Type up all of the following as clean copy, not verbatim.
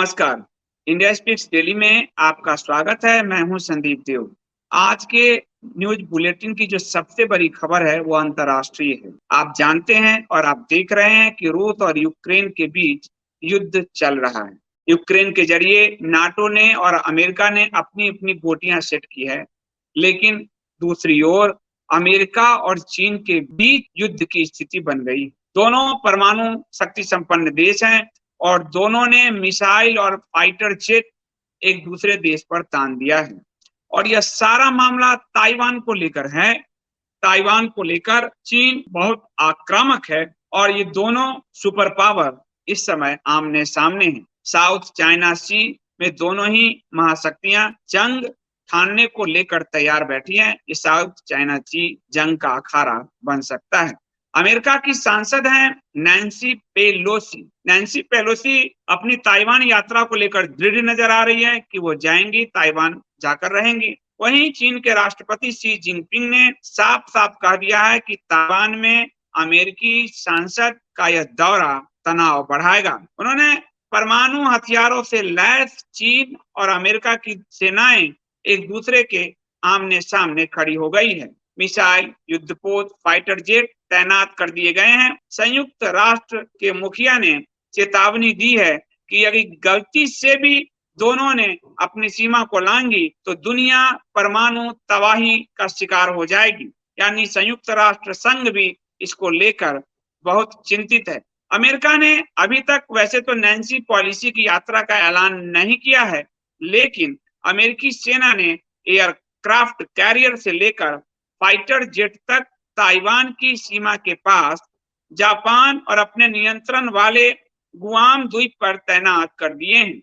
नमस्कार। India speaks daily में आपका स्वागत है। मैं हूं संदीप देव। आज के न्यूज बुलेटिन की जो सबसे बड़ी खबर है वो अंतर्राष्ट्रीय है। आप जानते हैं और आप देख रहे हैं कि रूस और यूक्रेन के बीच युद्ध चल रहा है। यूक्रेन के जरिए नाटो ने और अमेरिका ने अपनी अपनी गोटियां सेट की है, लेकिन दूसरी ओर अमेरिका और चीन के बीच युद्ध की स्थिति बन गई। दोनों परमाणु शक्ति संपन्न देश हैं और दोनों ने मिसाइल और फाइटर जेट एक दूसरे देश पर तान दिया है। और यह सारा मामला ताइवान को लेकर है। ताइवान को लेकर चीन बहुत आक्रामक है और ये दोनों सुपर पावर इस समय आमने सामने हैं। साउथ चाइना सी में दोनों ही महाशक्तियां जंग ठानने को लेकर तैयार बैठी हैं। ये साउथ चाइना सी जंग का अखाड़ा बन सकता है। अमेरिका की सांसद हैं नैन्सी पेलोसी। नैन्सी पेलोसी अपनी ताइवान यात्रा को लेकर दृढ़ नजर आ रही है कि वो जाएंगी, ताइवान जाकर रहेंगी। वहीं चीन के राष्ट्रपति शी जिनपिंग ने साफ साफ कह दिया है कि ताइवान में अमेरिकी सांसद का यह दौरा तनाव बढ़ाएगा। उन्होंने परमाणु हथियारों से लैस चीन और अमेरिका की सेनाएं एक दूसरे के आमने सामने खड़ी हो गई है। मिसाइल, युद्धपोत, फाइटर जेट तैनात कर दिए गए हैं। संयुक्त राष्ट्र के मुखिया ने चेतावनी दी है कि यदि गलती से भी दोनों ने अपनी सीमा को लांगी तो दुनिया परमाणु तबाही का शिकार हो जाएगी। यानी संयुक्त राष्ट्र संघ भी इसको लेकर बहुत चिंतित है। अमेरिका ने अभी तक वैसे तो नैन्सी पेलोसी की यात्रा का ऐलान नहीं किया है, लेकिन अमेरिकी सेना ने एयरक्राफ्ट कैरियर से लेकर फाइटर जेट तक ताइवान की सीमा के पास जापान और अपने नियंत्रण वाले गुआम द्वीप पर तैनात कर दिए हैं।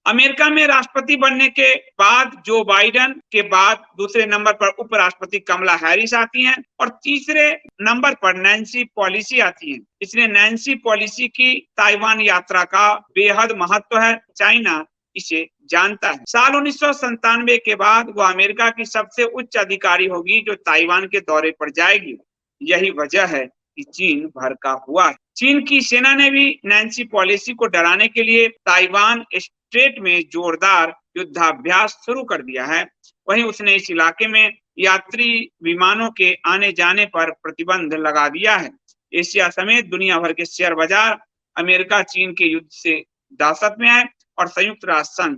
अमेरिका में राष्ट्रपति बनने के बाद जो बाइडेन के बाद दूसरे नंबर पर उपराष्ट्रपति कमला हैरिस आती हैं और तीसरे नंबर पर नैन्सी पेलोसी आती हैं। इसलिए नैन्सी पेलोसी की ताइवान यात्रा का बेहद महत्व है। चाइना इसे जानता है। साल 1997 के बाद वो अमेरिका की सबसे उच्च अधिकारी होगी जो ताइवान के दौरे पर जाएगी। यही वजह है कि चीन भड़का हुआ है। चीन की सेना ने भी नैन्सी पेलोसी को डराने के लिए ताइवान स्ट्रेट में जोरदार युद्धाभ्यास शुरू कर दिया है। वहीं उसने इस इलाके में यात्री विमानों के आने जाने पर प्रतिबंध लगा दिया है। एशिया समेत दुनिया भर के शेयर बाजार अमेरिका चीन के युद्ध से दहशत में है और संयुक्त राष्ट्र संघ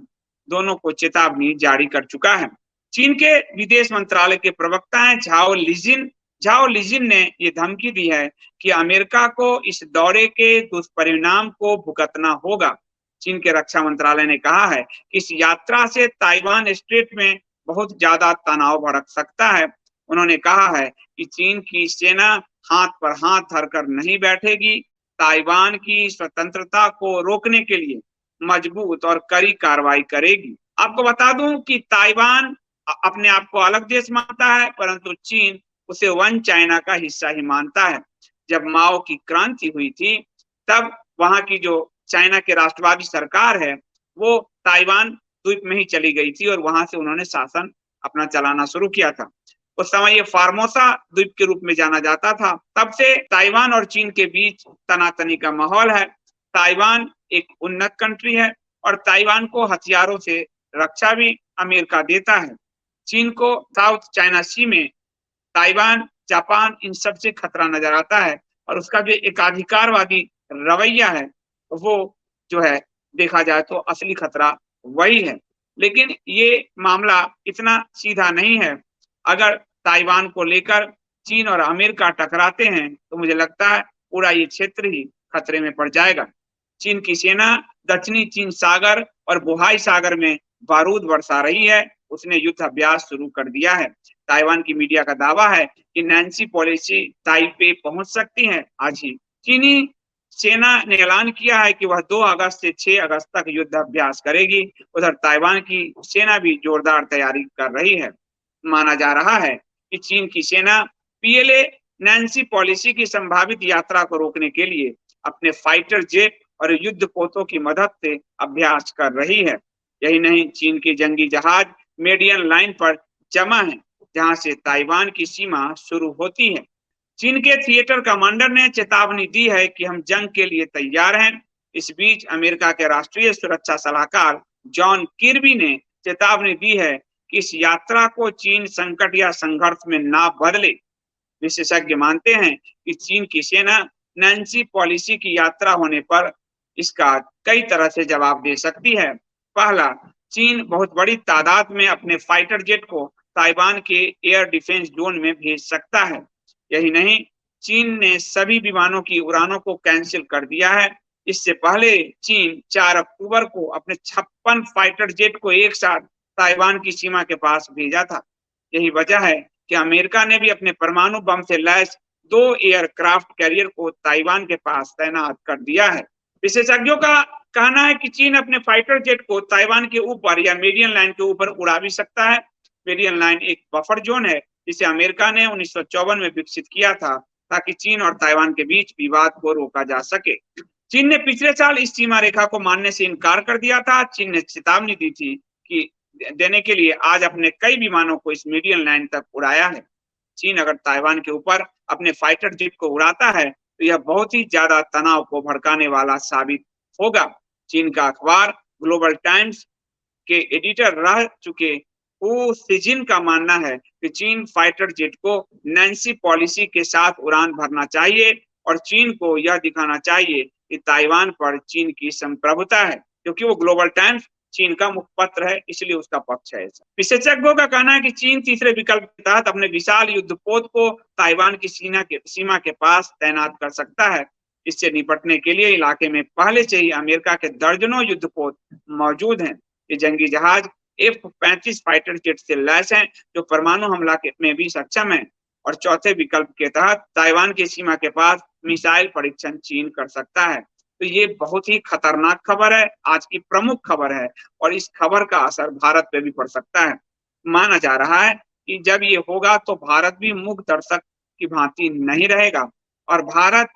दोनों को चेतावनी जारी कर चुका है। चीन के विदेश मंत्रालय के प्रवक्ता हैं झाओ लिजिन ने ये धमकी दी है कि अमेरिका को इस दौरे के दुष्परिणाम को भुगतना होगा। चीन के रक्षा मंत्रालय ने कहा है कि इस यात्रा से ताइवान स्ट्रेट में बहुत ज्यादा तनाव भड़क सकता है। उन्होंने कहा है कि चीन की सेना हाथ पर हाथ धरकर नहीं बैठेगी। ताइवान की स्वतंत्रता को रोकने के लिए मजबूत और कड़ी कार्रवाई करेगी। आपको बता दूं कि ताइवान अपने आप को अलग देश मानता है, परंतु चीन उसे वन चाइना का हिस्सा ही मानता है। जब माओ की क्रांति हुई थी तब वहां की जो चाइना के राष्ट्रवादी सरकार है वो ताइवान द्वीप में ही चली गई थी और वहां से उन्होंने शासन अपना चलाना शुरू किया था। उस समय ये फार्मोसा द्वीप के रूप में जाना जाता था। तब से ताइवान और चीन के बीच तनातनी का माहौल है। ताइवान एक उन्नत कंट्री है और ताइवान को हथियारों से रक्षा भी अमेरिका देता है। चीन को साउथ चाइना सी में ताइवान, जापान इन सब से खतरा नजर आता है और उसका जो एकाधिकारवादी रवैया है वो जो है देखा जाए तो असली खतरा वही है। लेकिन ये मामला इतना सीधा नहीं है। अगर ताइवान को लेकर चीन और अमेरिका टकराते हैं तो मुझे लगता है पूरा ये क्षेत्र ही खतरे में पड़ जाएगा। चीन की सेना दक्षिणी चीन सागर और बोहाई सागर में बारूद बरसा रही है। उसने युद्ध अभ्यास शुरू कर दिया है। ताइवान की मीडिया का दावा है कि नैन्सी पेलोसी ताइपे पहुंच सकती हैं आज ही। चीनी सेना ने ऐलान किया है कि वह 2 अगस्त से 6 अगस्त तक युद्ध अभ्यास करेगी। उधर ताइवान की सेना भी जोरदार तैयारी कर रही है। माना जा रहा है कि चीन की सेना पीएलए नैन्सी पेलोसी की संभावित यात्रा को रोकने के लिए अपने फाइटर जेट और युद्धपोतों की मदद से अभ्यास कर रही है। यही नहीं, चीन के जंगी जहाज मेडियन लाइन पर जमा है जहां से ताइवान की सीमा शुरू होती है। चीन के थिएटर कमांडर ने चेतावनी दी है कि हम जंग के लिए तैयार हैं। इस बीच अमेरिका के राष्ट्रीय सुरक्षा सलाहकार जॉन किर्बी ने चेतावनी दी है कि इस यात्रा को चीन संकट या संघर्ष में ना बदले। विशेषज्ञ मानते हैं कि चीन की सेना नैन्सी पॉलिसी की यात्रा होने पर इसका कई तरह से जवाब दे सकती है। पहला, चीन बहुत बड़ी तादाद में अपने फाइटर जेट को ताइवान के एयर डिफेंस जोन में भेज सकता है। यही नहीं, चीन ने सभी विमानों की उड़ानों को कैंसिल कर दिया है। इससे पहले चीन 4 अक्टूबर को अपने 56 फाइटर जेट को एक साथ ताइवान की सीमा के पास भेजा था। यही वजह है कि अमेरिका ने भी अपने परमाणु बम से लैस 2 एयरक्राफ्ट कैरियर को ताइवान के पास तैनात कर दिया है। विशेषज्ञों का कहना है कि चीन अपने फाइटर जेट को ताइवान के ऊपर या मीडियम लाइन के ऊपर उड़ा भी सकता है। मीडियम लाइन एक बफर जोन है जिसे अमेरिका ने 1954 में विकसित किया था ताकि चीन और ताइवान के बीच विवाद को रोका जा सके। चीन ने पिछले साल इस सीमा रेखा को मानने से इनकार कर दिया था। चीन ने चेतावनी दी थी कि देने के लिए आज अपने कई विमानों को इस मीडियम लाइन तक उड़ाया है। चीन अगर ताइवान के ऊपर अपने फाइटर जेट को उड़ाता है तो यह बहुत ही ज्यादा तनाव को भड़काने वाला साबित होगा। चीन का अखबार ग्लोबल टाइम्स के एडिटर रह चुके हू सिजिन का मानना है कि चीन फाइटर जेट को नैन्सी पॉलिसी के साथ उड़ान भरना चाहिए और चीन को यह दिखाना चाहिए कि ताइवान पर चीन की संप्रभुता है, क्योंकि वो ग्लोबल टाइम्स चीन का मुखपत्र है, इसलिए उसका पक्ष है। विशेषज्ञों का कहना है कि चीन तीसरे विकल्प के तहत अपने विशाल युद्धपोत को ताइवान की सीमा के पास तैनात कर सकता है। इससे निपटने के लिए इलाके में पहले से ही अमेरिका के दर्जनों युद्धपोत मौजूद हैं। ये जंगी जहाज F-35 फाइटर जेट से लैस हैं जो परमाणु हमला में भी सक्षम है। और चौथे विकल्प के तहत ताइवान की सीमा के पास मिसाइल परीक्षण चीन कर सकता है। तो ये बहुत ही खतरनाक खबर है, आज की प्रमुख खबर है और इस खबर का असर भारत पे भी पड़ सकता है। माना जा रहा है कि जब ये होगा तो भारत भी मूक दर्शक की भांति नहीं रहेगा और भारत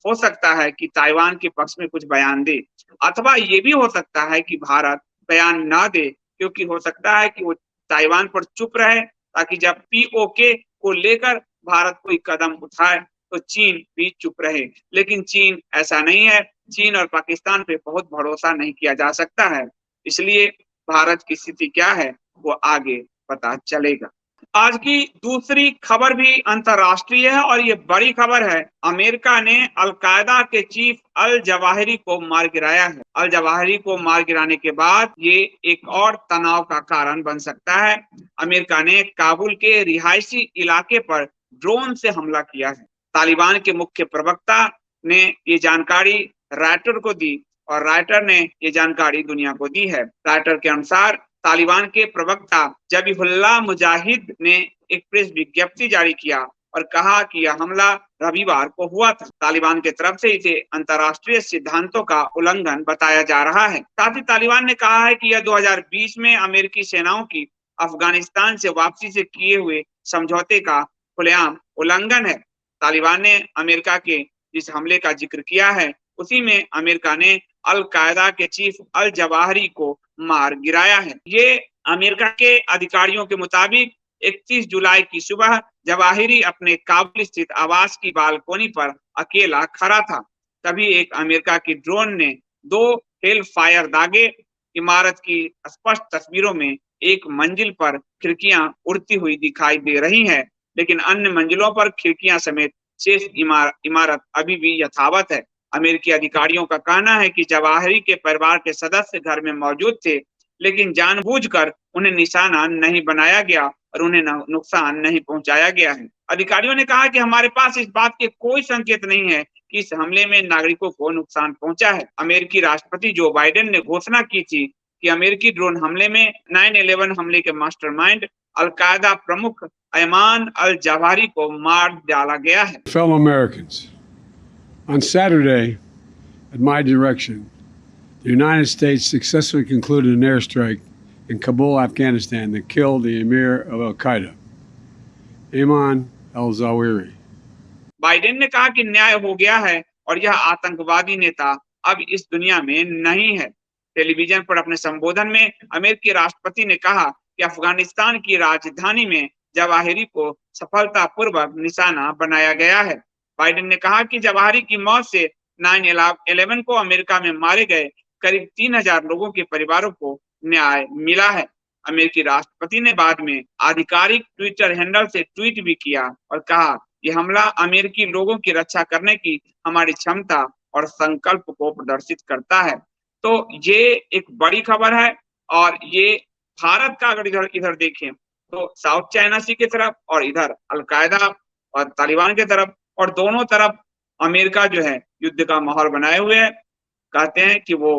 हो सकता है कि ताइवान के पक्ष में कुछ बयान दे, अथवा ये भी हो सकता है कि भारत बयान ना दे, क्योंकि हो सकता है कि वो ताइवान पर चुप रहे ताकि जब पीओके को लेकर भारत कोई कदम उठाए तो चीन भी चुप रहे। लेकिन चीन ऐसा नहीं है। चीन और पाकिस्तान पे बहुत भरोसा नहीं किया जा सकता है, इसलिए भारत की स्थिति क्या है वो आगे पता चलेगा। आज की दूसरी खबर भी अंतरराष्ट्रीय है और ये बड़ी खबर है। अमेरिका ने अल-कायदा के चीफ अल जवाहिरी को मार गिराया है। अल जवाहिरी को मार गिराने के बाद ये एक और तनाव का कारण बन सकता है। अमेरिका ने काबुल के रिहायशी इलाके पर ड्रोन से हमला किया है। तालिबान के मुख्य प्रवक्ता ने ये जानकारी रायटर को दी और रायटर ने ये जानकारी दुनिया को दी है। रायटर के अनुसार तालिबान के प्रवक्ता जबीहुल्लाह मुजाहिद ने एक प्रेस विज्ञप्ति जारी किया और कहा कि यह हमला रविवार को हुआ था। तालिबान की तरफ से इसे अंतर्राष्ट्रीय सिद्धांतों का उल्लंघन बताया जा रहा है। साथ ही तालिबान ने कहा है कि यह 2020 में अमेरिकी सेनाओं की अफगानिस्तान से वापसी से किए हुए समझौते का खुलेआम उल्लंघन है। तालिबान ने अमेरिका के जिस हमले का जिक्र किया है उसी में अमेरिका ने अल कायदा के चीफ अल जवाहिरी को मार गिराया है। ये अमेरिका के अधिकारियों के मुताबिक 31 जुलाई की सुबह जवाहिरी अपने काबुल स्थित आवास की बालकोनी पर अकेला खड़ा था। तभी एक अमेरिका की ड्रोन ने 2 हेल फायर दागे। इमारत की स्पष्ट तस्वीरों में एक मंजिल पर खिड़कियां उड़ती हुई दिखाई दे रही हैं, लेकिन अन्य मंजिलों पर खिड़कियां समेत शेष इमारत अभी भी यथावत है। अमेरिकी अधिकारियों का कहना है कि जवाहिरी के परिवार के सदस्य घर में मौजूद थे, लेकिन जानबूझकर उन्हें निशाना नहीं बनाया गया और उन्हें नुकसान नहीं पहुंचाया गया है। अधिकारियों ने कहा कि हमारे पास इस बात के कोई संकेत नहीं है कि इस हमले में नागरिकों को नुकसान पहुंचा है। अमेरिकी राष्ट्रपति जो बाइडेन ने घोषणा की थी कि अमेरिकी ड्रोन हमले में 9/11 हमले के मास्टरमाइंड अल-कायदा प्रमुख अयमान अल जवाहिरी को मार डाला गया है। Fellow Americans, on Saturday, at my direction, the United States successfully concluded an airstrike in Kabul, Afghanistan, that killed the emir of Al-Qaeda, Ayman al-Zawahiri. Biden ने कहा कि न्याय हो गया है और यह आतंकवादी नेता अब इस दुनिया में नहीं है। टेलीविजन पर अपने संबोधन में अमेरिकी राष्ट्रपति ने कहा कि अफगानिस्तान की राजधानी में जवाहिरी को सफलतापूर्वक निशाना बनाया गया है। बाइडेन ने कहा कि जवाहिरी की मौत से 9/11 को अमेरिका में मारे गए करीब 3000 लोगों के परिवारों को न्याय मिला है। अमेरिकी राष्ट्रपति ने बाद में आधिकारिक ट्विटर हैंडल से ट्वीट भी किया और कहा, ये हमला अमेरिकी लोगों की रक्षा करने की हमारी क्षमता और संकल्प को प्रदर्शित करता है। तो ये एक बड़ी खबर है और ये भारत का अगर इधर इधर देखें तो साउथ चाइना सी की तरफ और इधर अलकायदा और तालिबान की तरफ, और दोनों तरफ अमेरिका जो है युद्ध का माहौल बनाए हुए है। कहते हैं कि वो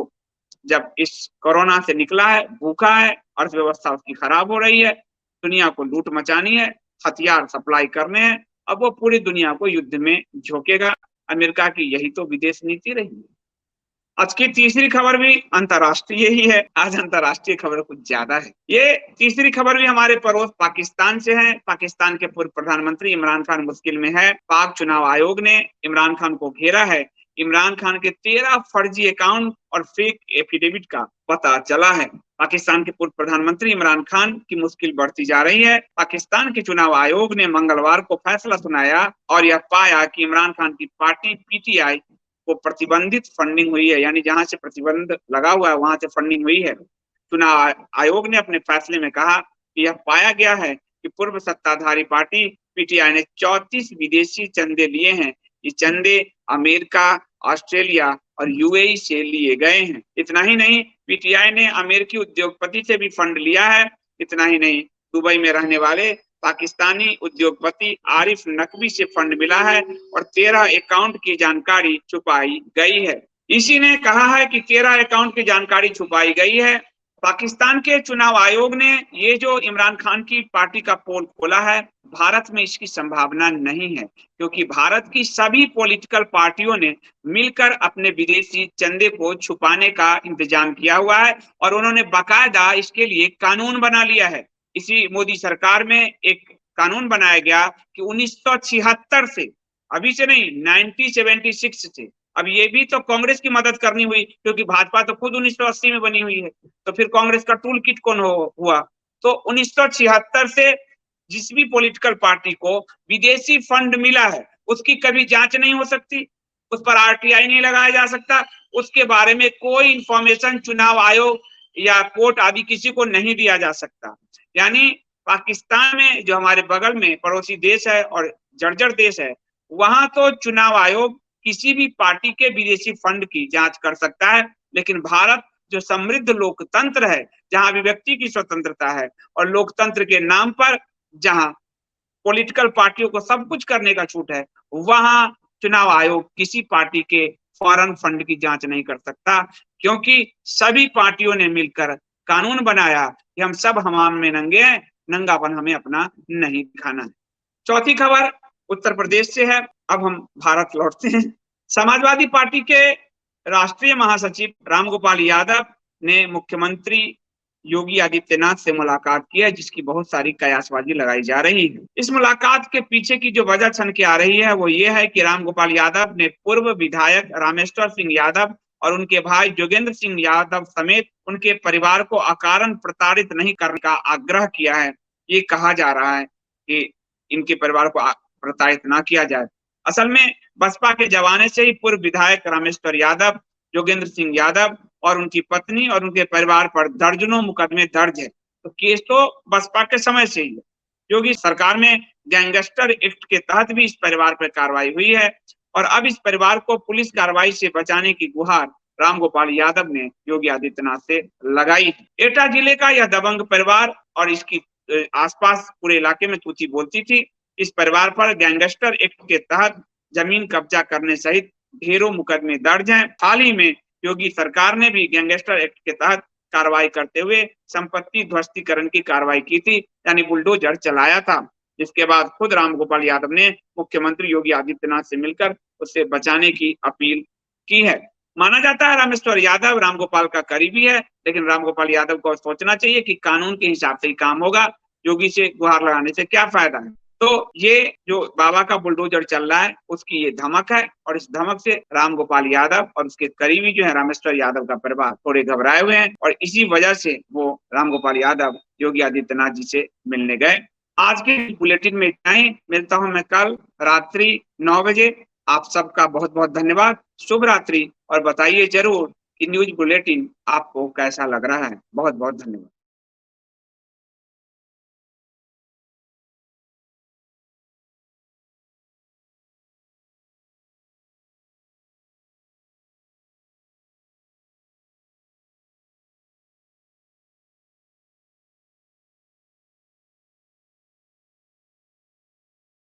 जब इस कोरोना से निकला है, भूखा है, अर्थव्यवस्था उसकी खराब हो रही है, दुनिया को लूट मचानी है, हथियार सप्लाई करने हैं, अब वो पूरी दुनिया को युद्ध में झोंकेगा। अमेरिका की यही तो विदेश नीति रही है। आज की तीसरी खबर भी अंतर्राष्ट्रीय ही है। आज अंतर्राष्ट्रीय खबर कुछ ज्यादा है। ये तीसरी खबर भी हमारे पड़ोस पाकिस्तान से है। पाकिस्तान के पूर्व प्रधानमंत्री इमरान खान मुश्किल में है। पाक चुनाव आयोग ने इमरान खान को घेरा है। इमरान खान के 13 फर्जी अकाउंट और फेक एफिडेविट का पता चला है। पाकिस्तान के पूर्व प्रधानमंत्री इमरान खान की मुश्किल बढ़ती जा रही है। पाकिस्तान के चुनाव आयोग ने मंगलवार को फैसला सुनाया और यह पाया कि इमरान खान की पार्टी पीटीआई को प्रतिबंधित फंडिंग हुई है, यानी जहां से प्रतिबंध लगा हुआ है वहां से फंडिंग हुई है। चुनाव आयोग ने अपने फैसले में कहा कि यह पाया गया है कि पूर्व सत्ताधारी पार्टी पीटीआई ने 34 विदेशी चंदे लिए हैं। ये चंदे अमेरिका, ऑस्ट्रेलिया और यूएई से लिए गए हैं। इतना ही नहीं, पीटीआई ने अमेरिकी उद्योगपति से भी फंड लिया है। इतना ही नहीं, दुबई में रहने वाले पाकिस्तानी उद्योगपति आरिफ नकवी से फंड मिला है और 13 अकाउंट की जानकारी छुपाई गई है। इसी ने कहा है कि 13 अकाउंट की जानकारी छुपाई गई है। पाकिस्तान के चुनाव आयोग ने ये जो इमरान खान की पार्टी का पोल खोला है, भारत में इसकी संभावना नहीं है, क्योंकि भारत की सभी पॉलिटिकल पार्टियों ने मिलकर अपने विदेशी चंदे को छुपाने का इंतजाम किया हुआ है और उन्होंने बाकायदा इसके लिए कानून बना लिया है। इसी मोदी सरकार में एक कानून बनाया गया कि 1976 से, अभी से नहीं, 1976 से, अब ये भी तो कांग्रेस की मदद करनी हुई, क्योंकि भाजपा तो खुद 1980 में बनी हुई है, तो फिर कांग्रेस का टूल किट कौन हुआ। तो 1976 से जिस भी पॉलिटिकल पार्टी को विदेशी फंड मिला है उसकी कभी जांच नहीं हो सकती, उस पर आरटीआई नहीं लगाया जा सकता, उसके बारे में कोई इंफॉर्मेशन चुनाव आयोग या कोर्ट आदि किसी को नहीं दिया जा सकता। यानी पाकिस्तान में जो हमारे बगल में पड़ोसी देश है और जर्जर देश है, वहां तो चुनाव आयोग किसी भी पार्टी के विदेशी फंड की जांच कर सकता है, लेकिन भारत जो समृद्ध लोकतंत्र है, जहां अभिव्यक्ति की स्वतंत्रता है और लोकतंत्र के नाम पर जहां पॉलिटिकल पार्टियों को सब कुछ करने का छूट है, वहां चुनाव आयोग किसी पार्टी के फॉरेन फंड की जांच नहीं कर सकता, क्योंकि सभी पार्टियों ने मिलकर कानून बनाया कि हम सब हमाम में नंगे हैं, नंगापन हमें अपना नहीं दिखाना है। चौथी खबर उत्तर प्रदेश से है। अब हम भारत लौटते हैं। समाजवादी पार्टी के राष्ट्रीय महासचिव रामगोपाल यादव ने मुख्यमंत्री योगी आदित्यनाथ से मुलाकात की है, जिसकी बहुत सारी कयासबाजी लगाई जा रही है। इस मुलाकात के पीछे की जो वजह छन के आ रही है वो ये है कि रामगोपाल यादव ने पूर्व विधायक रामेश्वर सिंह यादव और उनके भाई जोगेंद्र सिंह यादव समेत उनके परिवार को अकारण प्रताड़ित नहीं करने का आग्रह किया है। ये कहा जा रहा है कि इनके परिवार को प्रताड़ित ना किया जाए। असल में बसपा के जमाने से ही पूर्व विधायक रामेश्वर यादव, जोगेंद्र सिंह यादव और उनकी पत्नी और उनके परिवार पर दर्जनों मुकदमे दर्ज है। तो केस तो बसपा के समय से ही है। योगी सरकार में गैंगस्टर एक्ट के तहत भी इस परिवार पर कार्रवाई हुई है और अब इस परिवार को पुलिस कार्रवाई से बचाने की गुहार रामगोपाल यादव ने योगी आदित्यनाथ से लगाई। एटा जिले का यह दबंग परिवार और इसकी आसपास पूरे इलाके में तूती बोलती थी। इस परिवार पर गैंगस्टर एक्ट के तहत जमीन कब्जा करने सहित ढेरों मुकदमे दर्ज हैं। हाल ही में योगी सरकार ने भी गैंगस्टर एक्ट के तहत कार्रवाई करते हुए संपत्ति ध्वस्तीकरण की कार्रवाई की थी, यानी बुलडोजर चलाया था, जिसके बाद खुद रामगोपाल यादव ने मुख्यमंत्री योगी आदित्यनाथ से मिलकर उससे बचाने की अपील की है। माना जाता है रामेश्वर यादव रामगोपाल का करीबी है, लेकिन रामगोपाल यादव को सोचना चाहिए कि कानून के हिसाब से ही काम होगा, योगी से गुहार लगाने से क्या फायदा है। तो ये जो बाबा का बुलडोजर चल रहा है उसकी ये धमक है और इस धमक से रामगोपाल यादव और उसके करीबी जो है रामेश्वर यादव का परिवार थोड़े घबराए हुए हैं और इसी वजह से वो रामगोपाल यादव योगी आदित्यनाथ जी से मिलने गए। आज के बुलेटिन में इतना ही। मिलता हूं मैं कल रात्रि 9 बजे। आप सबका बहुत बहुत धन्यवाद, शुभ रात्रि और बताइए जरूर कि न्यूज बुलेटिन आपको कैसा लग रहा है। बहुत बहुत धन्यवाद।